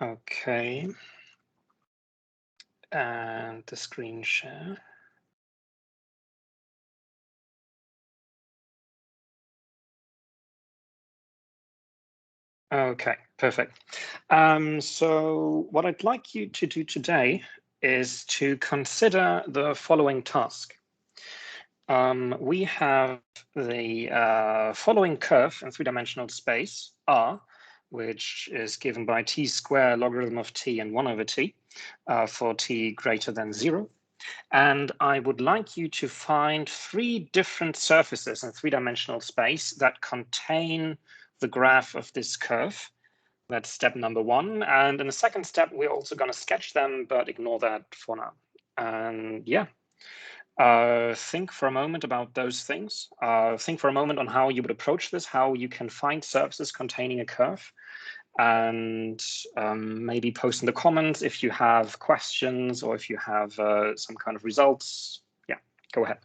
Okay. And the screen share. Okay, perfect. So what I'd like you to do today is to consider the following task. We have the following curve in three-dimensional space, R, which is given by t square logarithm of t and 1 over t for t greater than 0. And I would like you to find 3 different surfaces in three-dimensional space that contain the graph of this curve. That's step number 1. And in the second step, we're also going to sketch them, but ignore that for now. And yeah, think for a moment about those things. Think for a moment on how you would approach this, how you can find surfaces containing a curve, and maybe post in the comments if you have questions or if you have some kind of results. Yeah, go ahead.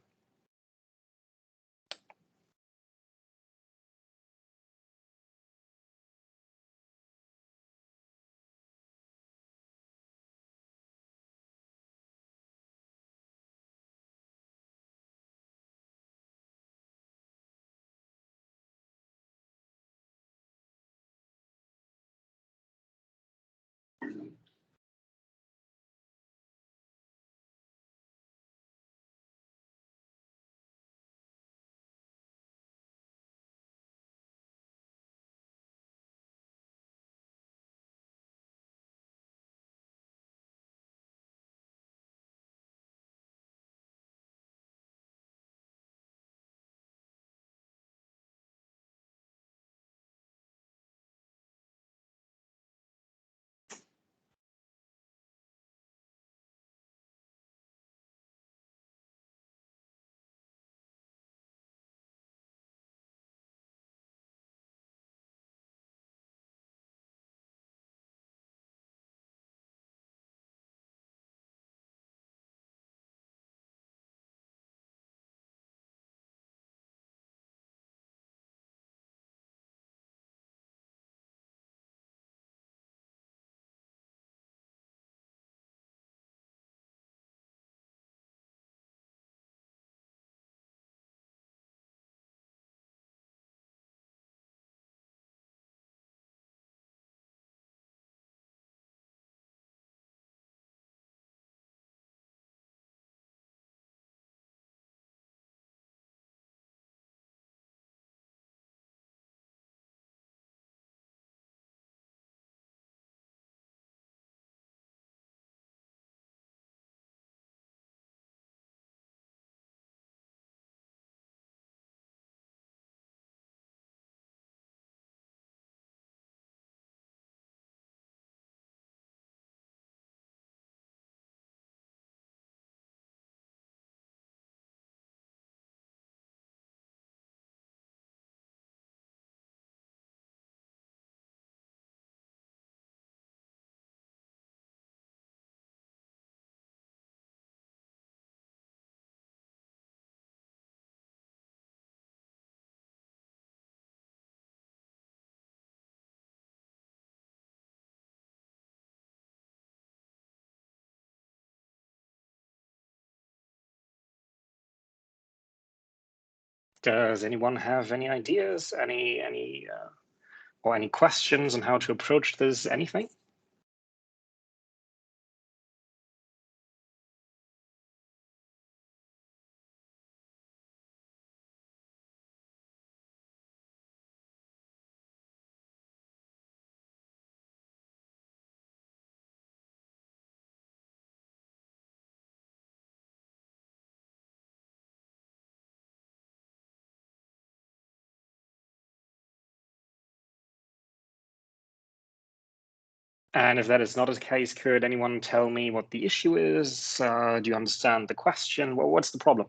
Does anyone have any ideas, or any questions on how to approach this? Anything? And if that is not the case, could anyone tell me what the issue is? Do you understand the question? Well, what's the problem?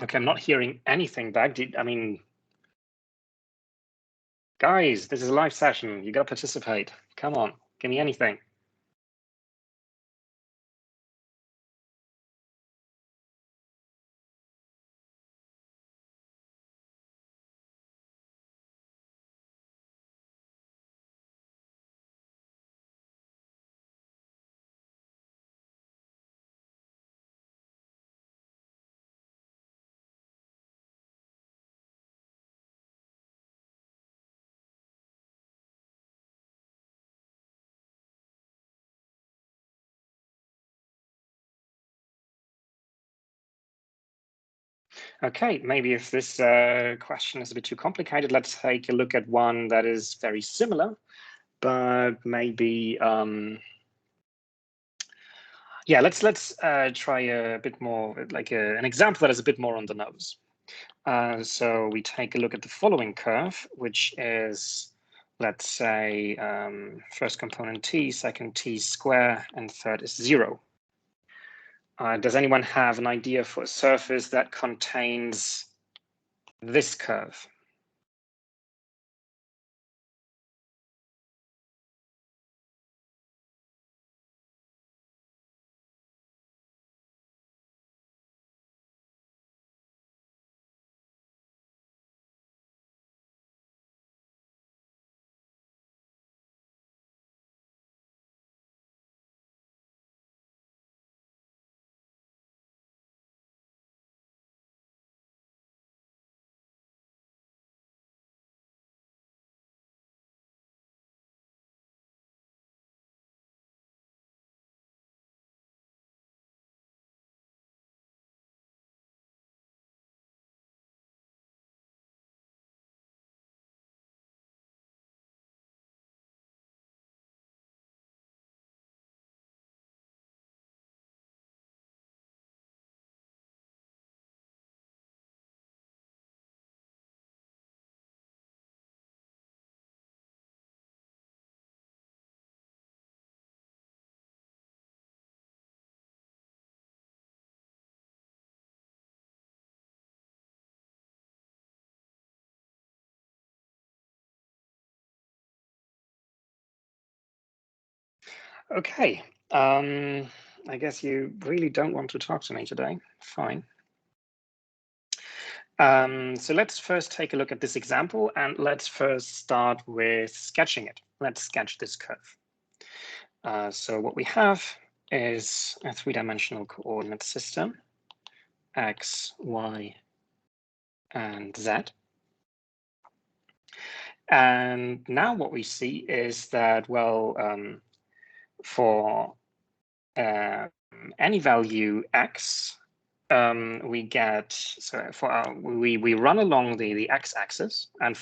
Okay, I'm not hearing anything back. Guys, this is a live session. You got to participate. Come on, give me anything. Okay, maybe if this question is a bit too complicated, let's take a look at one that is very similar, but maybe, yeah, let's try a bit more, like an example that is a bit more on the nose. So we take a look at the following curve, which is, let's say, first component t, second t square, and third is 0. Does anyone have an idea for a surface that contains this curve? Okay, I guess you really don't want to talk to me today. Fine. So let's first take a look at this example, and let's first start with sketching it. Let's sketch this curve. So what we have is a three-dimensional coordinate system, x, y, and z. And now what we see is that, well, for any value x, we get, so for we run along the x-axis, and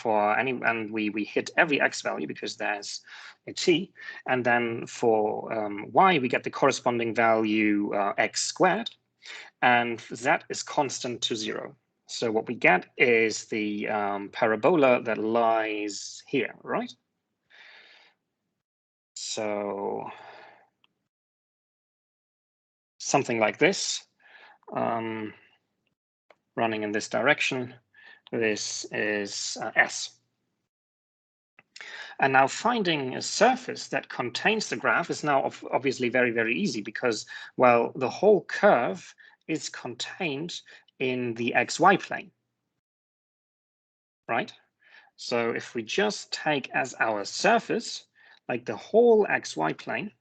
we hit every x value because there's a t, and then for y we get the corresponding value x squared, and z is constant to 0. So what we get is the parabola that lies here, right? So something like this. Running in this direction. This is S. And now finding a surface that contains the graph is now obviously very, very easy because, well, the whole curve is contained in the XY plane, right? So if we just take as our surface, like the whole XY plane,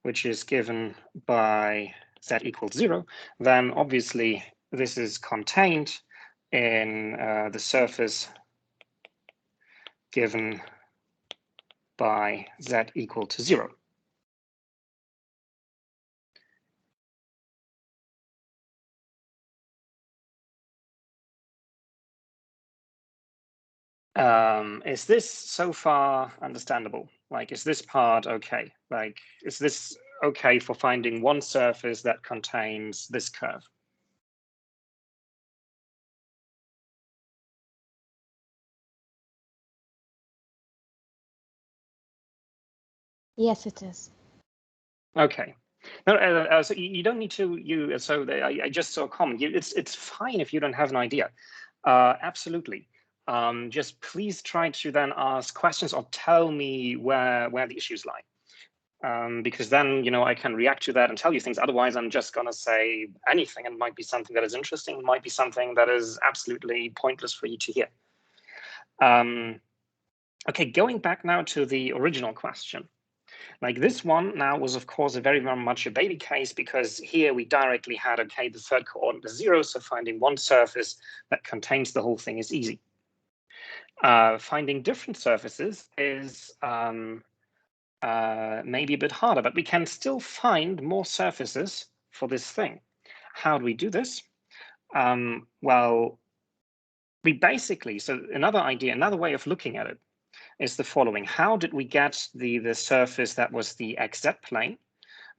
which is given by z equals 0, then obviously this is contained in the surface given by z equal to 0. Is this so far understandable? Like, is this part okay? Like, is this okay for finding one surface that contains this curve? Yes, it is. Okay. No, so you don't need to. I just saw a comment. It's fine if you don't have an idea. Absolutely. Just please try to then ask questions or tell me where the issues lie. Because then, I can react to that and tell you things. Otherwise, I'm just going to say anything, and it might be something that is interesting, it might be something that is absolutely pointless for you to hear. Okay, going back now to the original question. Like this one now was, of course, very much a baby case, because here we directly had, okay, the third coordinate is 0, so finding one surface that contains the whole thing is easy. Finding different surfaces is maybe a bit harder, but we can still find more surfaces for this thing. How do we do this? Well, we basically, so another idea, another way of looking at it is the following. How did we get the surface that was the XZ plane?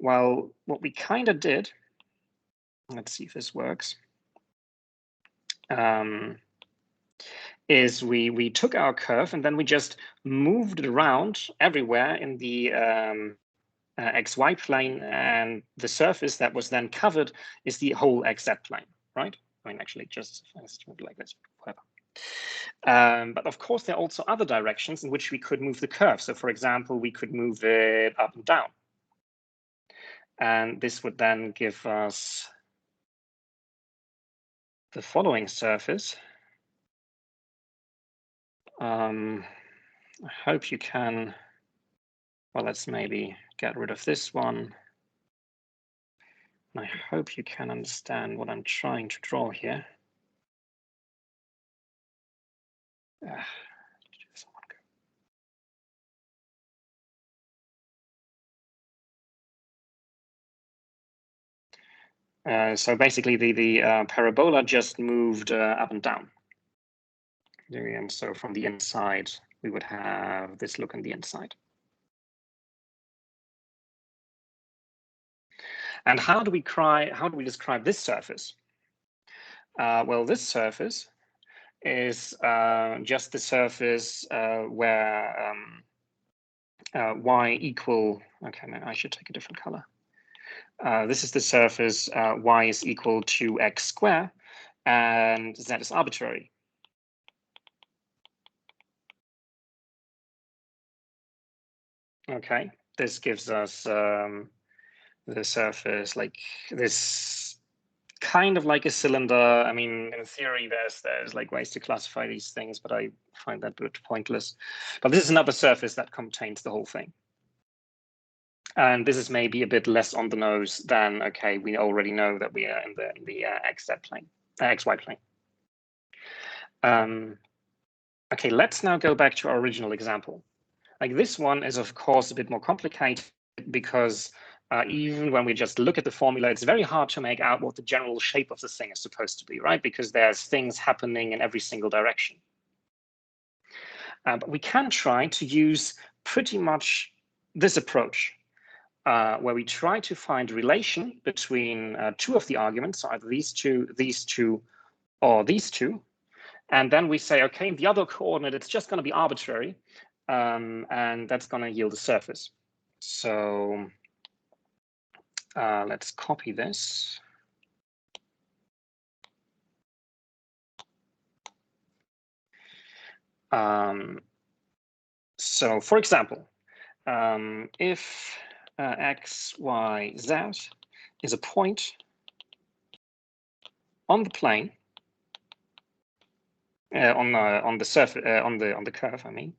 Well, what we kind of did, let's see if this works, is we took our curve and then we just moved it around everywhere in the XY plane, and the surface that was then covered is the whole XZ plane, right? I mean, actually, just like this, whatever. But of course, there are also other directions in which we could move the curve. So for example, we could move it up and down. And this would then give us the following surface. I hope you can, well, let's maybe get rid of this one. I hope you can understand what I'm trying to draw here. So basically the parabola just moved up and down. And so from the inside, we would have this look on the inside. And how do we describe this surface? Well, this surface is just the surface where y equal, okay, no, I should take a different color. This is the surface y is equal to x squared, and z is arbitrary. Okay, this gives us the surface like this, kind of like a cylinder. I mean, in theory, there's like ways to classify these things, but I find that a bit pointless. But this is another surface that contains the whole thing. And this is maybe a bit less on the nose than, okay, we already know that we are in the XZ plane, XY plane. Okay, let's now go back to our original example. Like this one is, of course, a bit more complicated, because even when we just look at the formula, it's very hard to make out what the general shape of the thing is supposed to be, right? Because there's things happening in every single direction. But we can try to use pretty much this approach, where we try to find a relation between two of the arguments, so either these two, or these two. And then we say, okay, the other coordinate, it's just going to be arbitrary, and that's going to yield a surface. So let's copy this. So for example, if x, y, z is a point on the plane, on the surface, on the curve, I mean,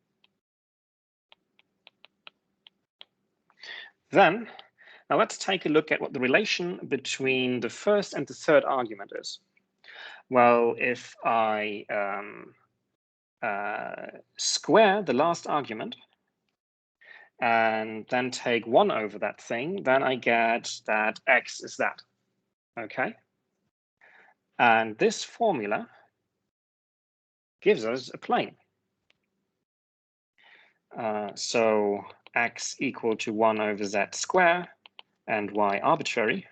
then now let's take a look at what the relation between the first and the third argument is. Well, if I square the last argument and then take 1 over that thing, then I get that x is that, okay? And this formula gives us a plane. So x equal to 1 over z squared and y arbitrary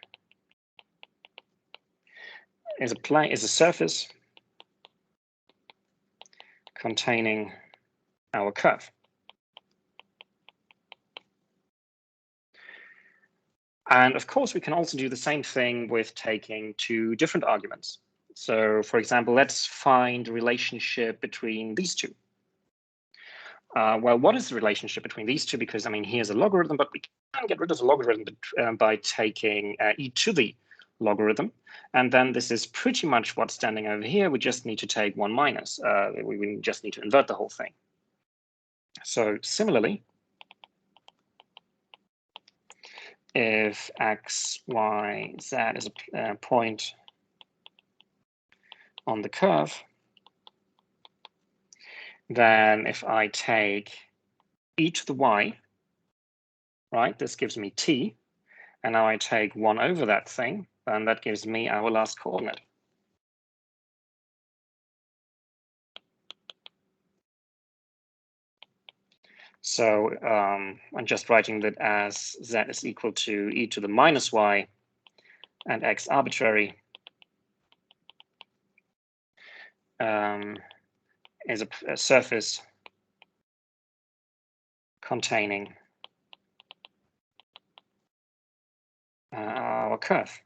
is a surface containing our curve. And of course, we can also do the same thing with taking two different arguments. So for example, let's find the relationship between these two. Well, what is the relationship between these two? Because, I mean, here's a logarithm, but we can get rid of the logarithm by taking e to the logarithm. And then this is pretty much what's standing over here. We just need to take 1 minus. We just need to invert the whole thing. So similarly, if x, y, z is a point on the curve, then if I take e to the y, right, this gives me t, and now I take 1 over that thing, then that gives me our last coordinate. So I'm just writing that as z is equal to e to the minus y and x arbitrary is a surface containing our curve.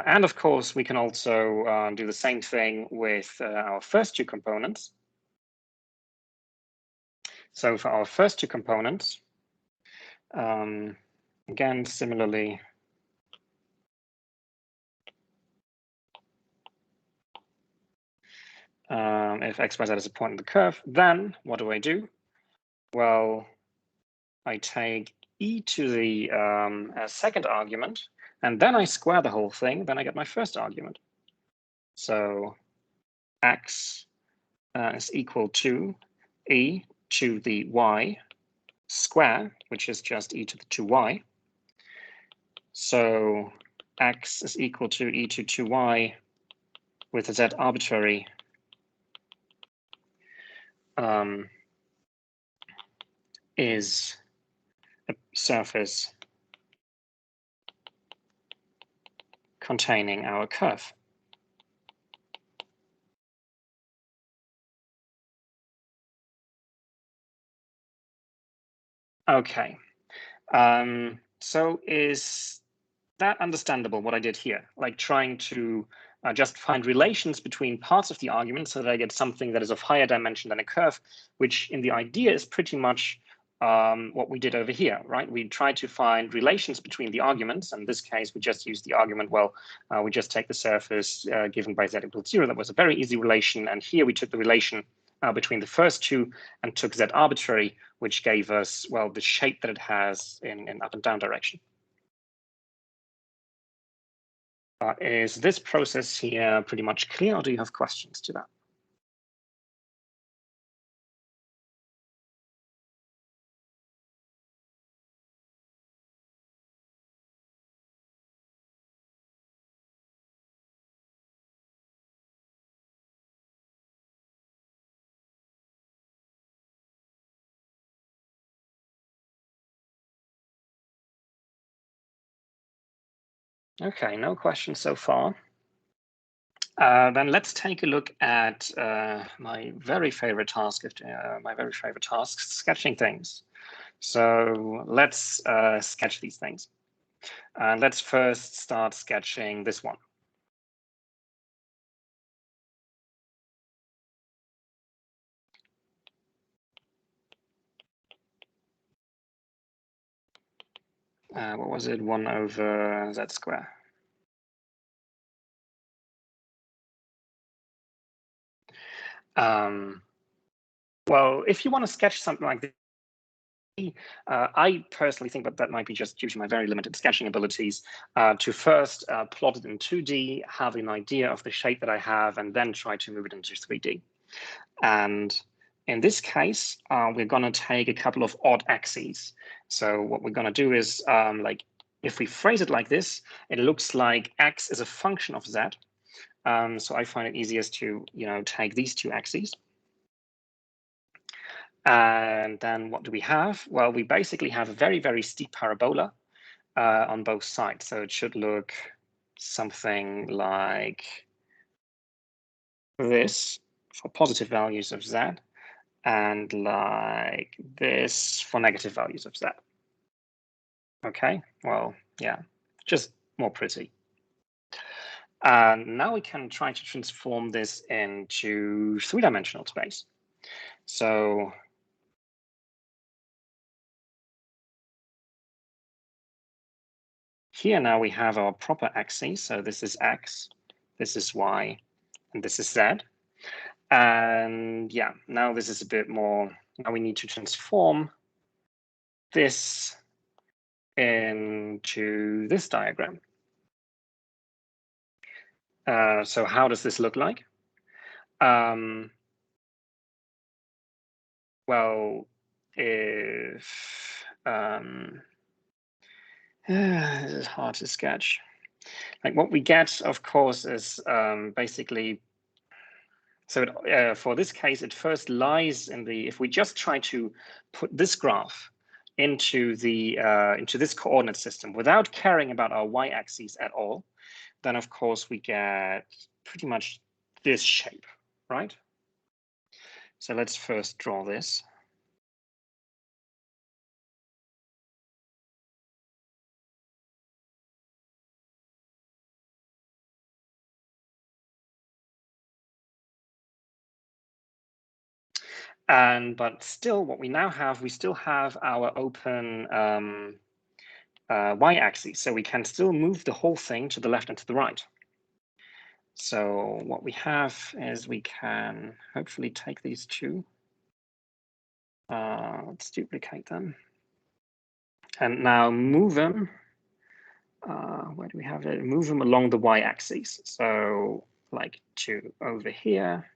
And of course, we can also do the same thing with our first two components. So for our first two components, again, similarly, if x, y, z is a point on the curve, then what do? Well, I take e to the second argument, and then I square the whole thing, then I get my first argument. So x is equal to e to the y square, which is just e to the 2y. So x is equal to e to 2y with a z arbitrary is a surface containing our curve. Okay, so is that understandable what I did here? Like trying to just find relations between parts of the argument so that I get something that is of higher dimension than a curve, which in the idea is pretty much what we did over here, right? We tried to find relations between the arguments. In this case, we just used the argument, well, we just take the surface given by z equals 0. That was a very easy relation. And here we took the relation between the first two and took z arbitrary, which gave us, well, the shape that it has in up and down direction. Is this process here pretty much clear, or do you have questions to that? Okay, no questions so far. Then let's take a look at my very favorite task, sketching things. So let's sketch these things. Let's first start sketching this one. What was it? 1 over z square. Well, if you want to sketch something like this, I personally think that might be just due to my very limited sketching abilities to first plot it in 2D, have an idea of the shape that I have, and then try to move it into 3D. And in this case, we're going to take a couple of odd axes. So what we're going to do is, like, if we phrase it like this, it looks like x is a function of z. So I find it easiest to, take these two axes. And then what do we have? Well, we basically have a very, very steep parabola on both sides. So it should look something like this for positive values of z. and like this for negative values of z. Okay, well, yeah, just more pretty. And now we can try to transform this into three-dimensional space. So here now we have our proper axes. So this is x, this is y, and this is z. And yeah, now this is a bit more, now we need to transform this into this diagram. So how does this look like? Well, if this is hard to sketch. Like what we get, of course, is basically, so for this case, it first lies in the, if we just try to put this graph into this coordinate system without caring about our y-axis at all, then of course we get pretty much this shape, right? So let's first draw this. But still, what we now have, we still have our open y-axis, so we can still move the whole thing to the left and to the right. So what we have is we can hopefully take these two. Let's duplicate them. And now move them. Where do we have it? Move them along the y-axis. So like to over here.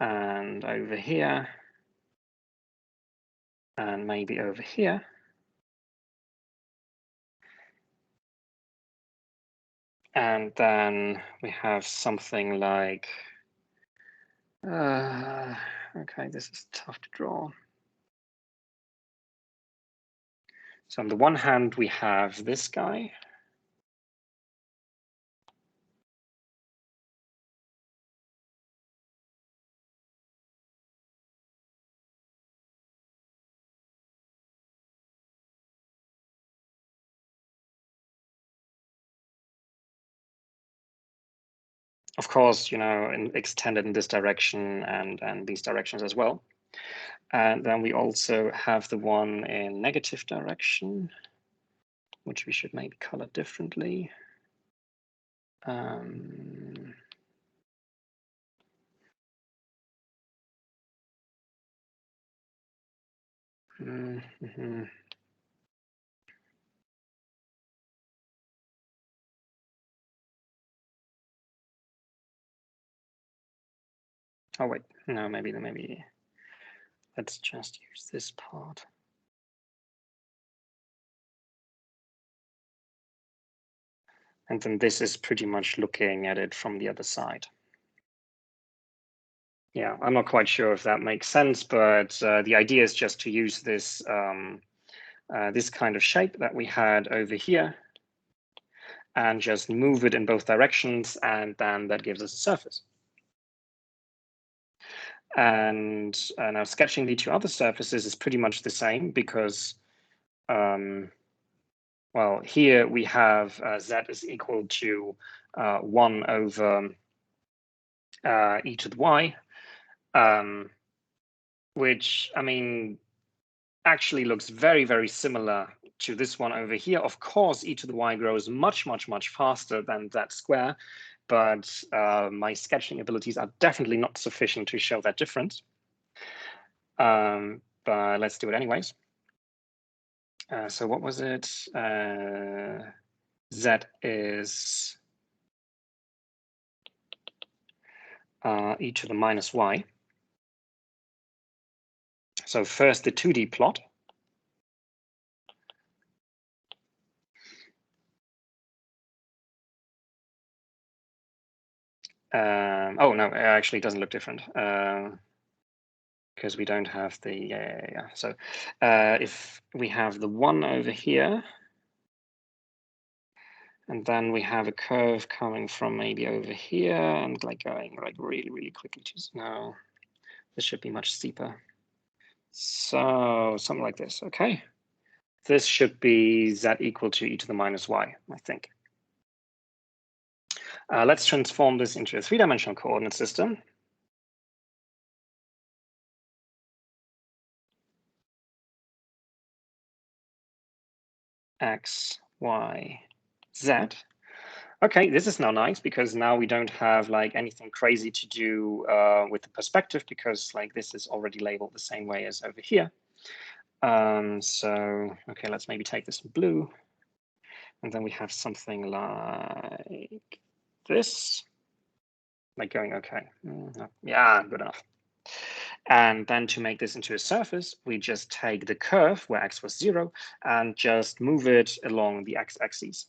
And over here. And maybe over here. And then we have something like, okay, this is tough to draw. So on the one hand, we have this guy. Of course, you know, extended in this direction and these directions as well. And then we also have the one in negative direction, which we should maybe color differently. Oh wait, no, maybe let's just use this part. And then this is pretty much looking at it from the other side. Yeah, I'm not quite sure if that makes sense, but the idea is just to use this this kind of shape that we had over here and just move it in both directions, and then that gives us a surface. And now sketching the two other surfaces is pretty much the same because, well, here we have z is equal to 1 over e to the y, which, I mean, actually looks very, very similar to this one over here. Of course, e to the y grows much, much, much faster than that square, but my sketching abilities are definitely not sufficient to show that difference. But let's do it anyways. So what was it? Z is e to the minus y. So first the 2D plot. Oh, no, it actually doesn't look different because we don't have the, yeah. So if we have the 1 over here, and then we have a curve coming from maybe over here and like going like really, really quickly to now. This should be much steeper. So something like this, okay? This should be z equal to e to the minus y, I think. Let's transform this into a three-dimensional coordinate system. X, Y, Z. Okay, this is now nice because now we don't have like anything crazy to do with the perspective, because like this is already labeled the same way as over here. So, okay, let's maybe take this in blue. And then we have something like this. Like going, okay, yeah, good enough. And then to make this into a surface, we just take the curve where x was 0 and just move it along the x-axis.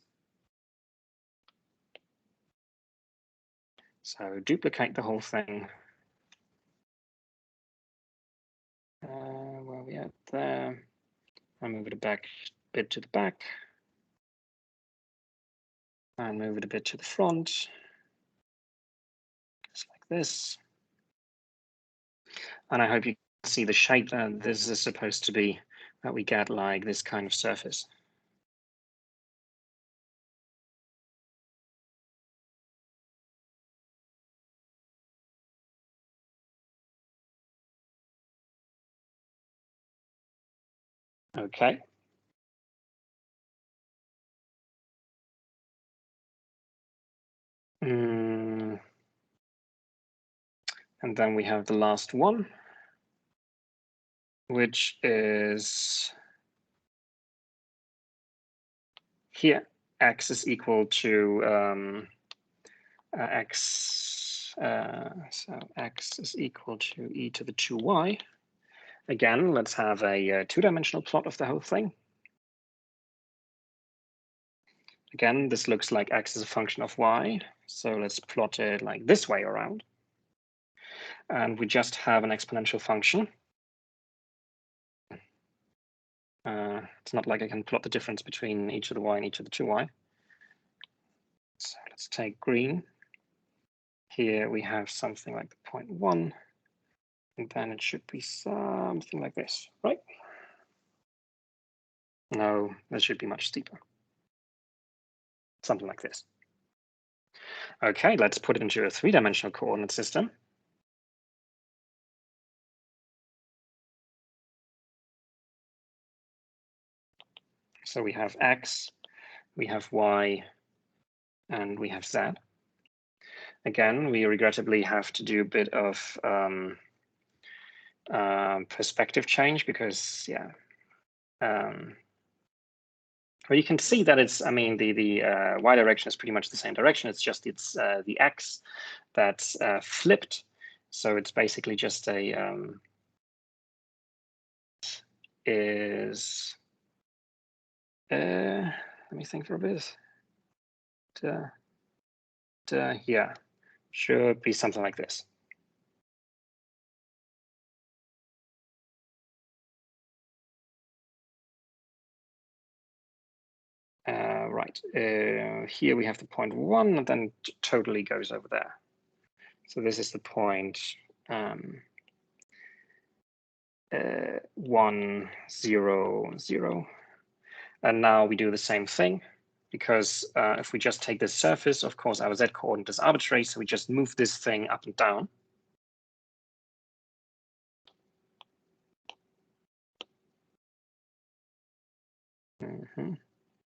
So duplicate the whole thing. Where are we at there? I move it a bit to the back. And move it a bit to the front. Just like this. And I hope you can see the shape that this is supposed to be, that we get like this kind of surface. Okay. And then we have the last one, which is here. X is equal to so x is equal to e to the 2y. Again, let's have a two-dimensional plot of the whole thing. Again, this looks like x is a function of y. So let's plot it like this way around. And we just have an exponential function. It's not like I can plot the difference between e to the y and e to the 2y. So let's take green. Here we have something like the 0.1. And then it should be something like this, right? No, that should be much steeper. Something like this. Okay, let's put it into a three-dimensional coordinate system. So we have x, we have y, and we have z. Again, we regrettably have to do a bit of perspective change because, yeah. Well, you can see that it's, I mean, the y direction is pretty much the same direction. It's just the x that's flipped. So it's basically just a let me think for a bit. Yeah, should be something like this. Right, here we have the 0.1 and then it totally goes over there. So this is the point 1, 0, 0. And now we do the same thing, because if we just take this surface, of course, our z coordinate is arbitrary, so we just move this thing up and down.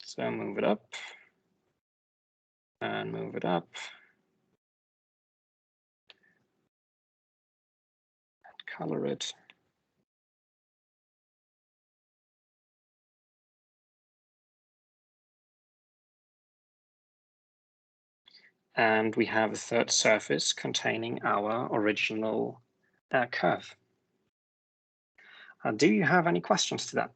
So move it up and move it up. And color it. And we have a third surface containing our original curve. Do you have any questions to that?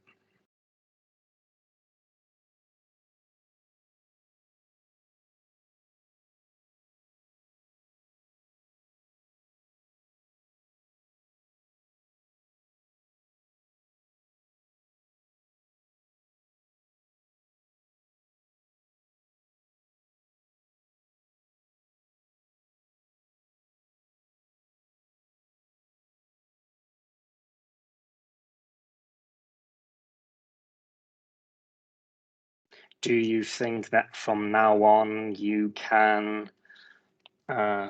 do you think that from now on you can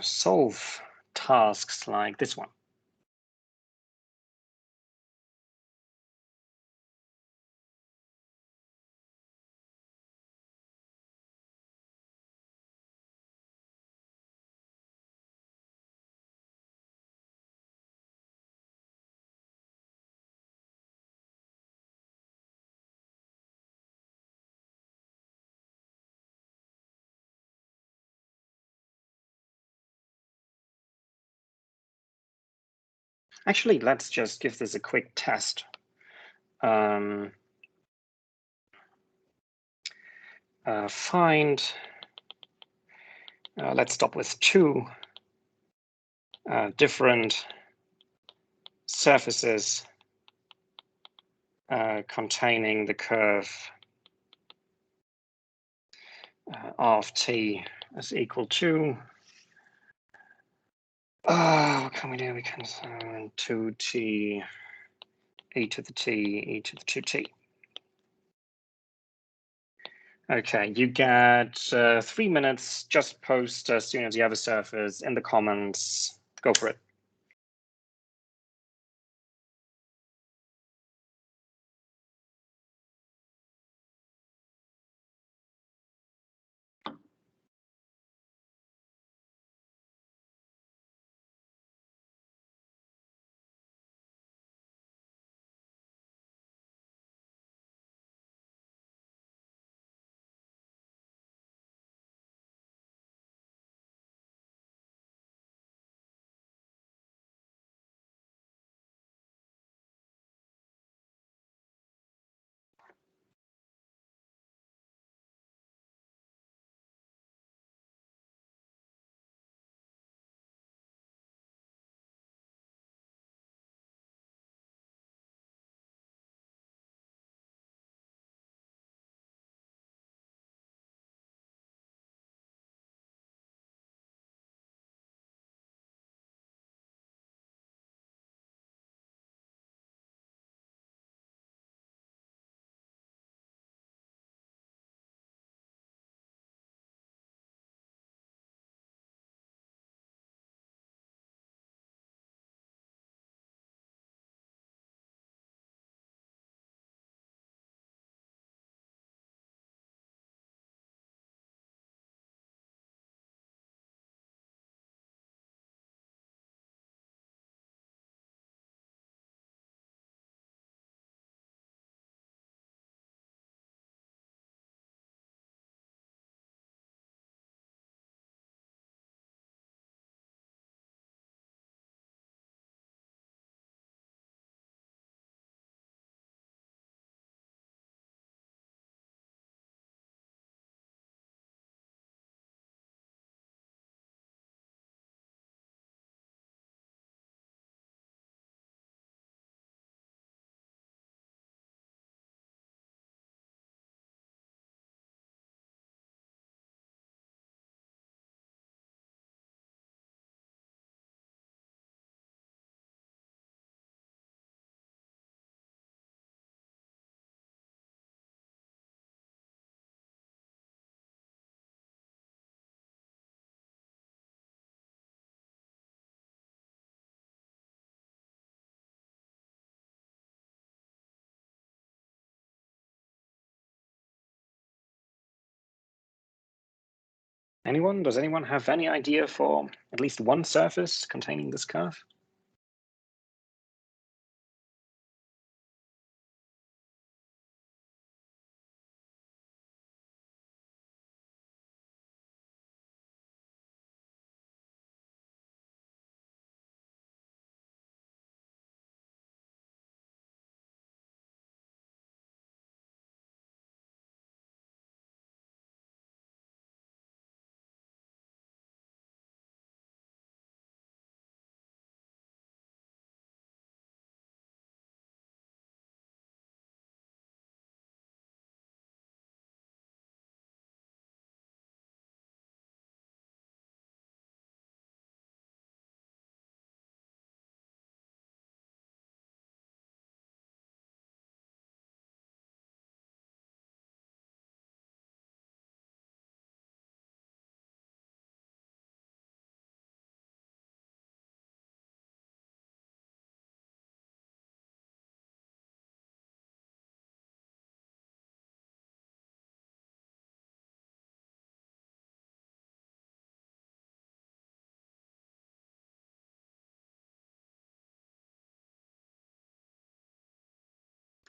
solve tasks like this one? Actually, let's just give this a quick test. Find, let's stop with two different surfaces containing the curve of t is equal to, what can we do? We can 2t e to the t e to the 2t. Okay, you get 3 minutes. Just post as soon as you have a surface in the comments. Go for it. Anyone? Does anyone have any idea for at least one surface containing this curve?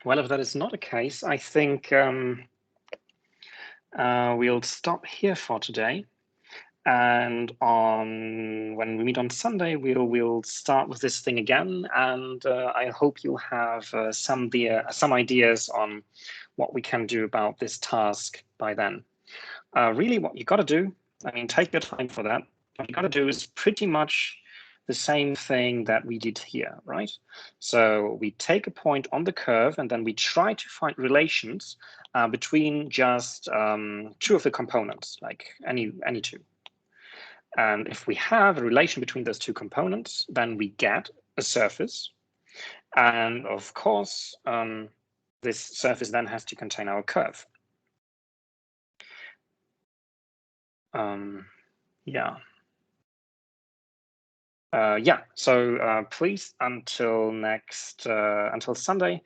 Well, if that is not the case, I think we'll stop here for today. And when we meet on Sunday, we'll start with this thing again. And I hope you'll have some ideas on what we can do about this task by then. Really, what you got to do, I mean, take your time for that. What you got to do is pretty much the same thing that we did here, right? So we take a point on the curve and then we try to find relations between just two of the components, like any two. And if we have a relation between those two components, then we get a surface. And of course, this surface then has to contain our curve. Yeah. So please, until Sunday,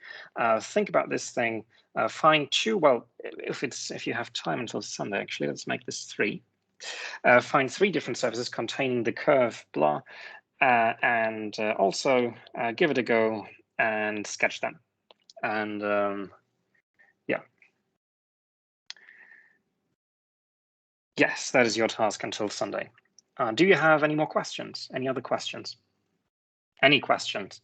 think about this thing. Find two. Well, if you have time until Sunday, actually, let's make this 3. Find 3 different surfaces containing the curve blah, and also give it a go and sketch them. And yeah, yes, that is your task until Sunday. Do you have any more questions? Any other questions? Any questions?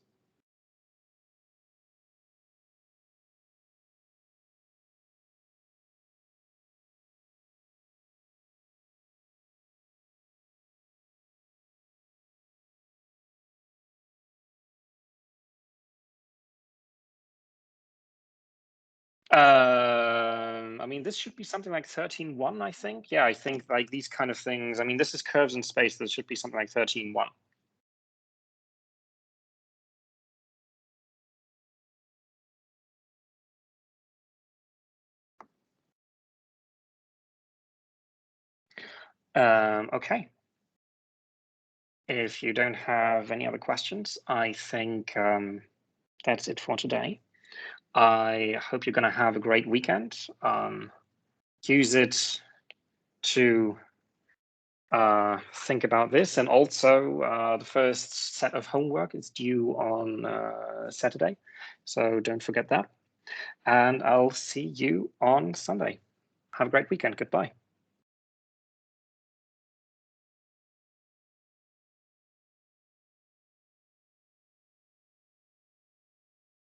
I mean, this should be something like 13.1, I think. Yeah, I think like these kind of things. I mean, this is curves in space. This should be something like 13.1. Okay. If you don't have any other questions, I think that's it for today. I hope you're going to have a great weekend. Use it to think about this. And also, the first set of homework is due on Saturday. So don't forget that. And I'll see you on Sunday. Have a great weekend. Goodbye.